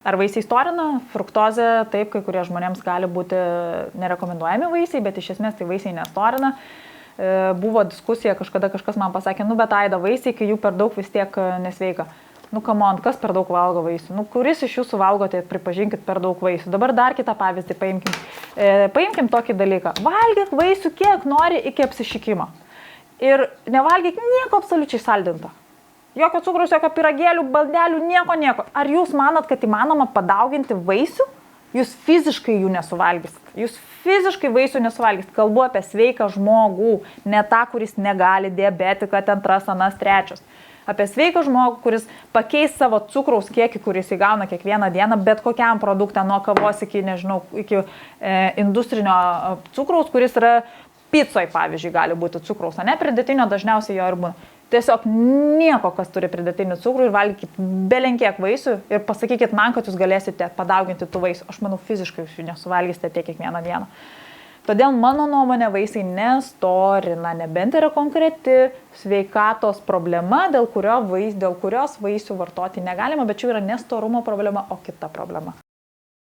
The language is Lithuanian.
Ar vaisiai storina? Fruktozė, taip, kai kurie žmonėms gali būti nerekomenduojami vaisiai, bet iš esmės tai vaisiai nestorina. Buvo diskusija, kažkas man pasakė, bet Aida, vaisiai, kai jų per daug vis tiek nesveika. Come on, kas per daug valgo vaisių? Kuris iš jūsų valgote, pripažinkit, per daug vaisių. Dabar dar kitą pavyzdį paimkim. Paimkim tokį dalyką. Valgyk vaisių kiek nori iki apsišikimo. Ir nevalgyk nieko absoliučiai saldinto. Jokio cukraus, jokio pyragėlių, baldelių, nieko. Ar jūs manot, kad įmanoma padauginti vaisių? Jūs fiziškai jų nesuvalgysit. Jūs fiziškai vaisių nesuvalgysit. Kalbu apie sveiką žmogų, ne tą, kuris negali, diabetiką, antras, anas, trečias. Apie sveiką žmogų, kuris pakeis savo cukraus kiekį, kuris įgauna kiekvieną dieną, bet kokiam produktą, nuo kavos iki industrinio cukraus, kuris yra pizzoj, pavyzdžiui, gali būti cukraus, ne pridėtinio, dažniausiai jo ir būna. Tiesiog nieko, kas turi pridėtinį cukrų ir valgykit belenkiek vaisių ir pasakykit man, kad jūs galėsite padauginti tų vaisių. Aš manau, fiziškai jūs jų nesuvalgysite tiek kiekvieną dieną. Todėl mano nuomonė vaisiai nestorina, nebent yra konkreti sveikatos problema, dėl kurios vaisių vartoti negalima, bet čia yra nestorumo problema, o kita problema.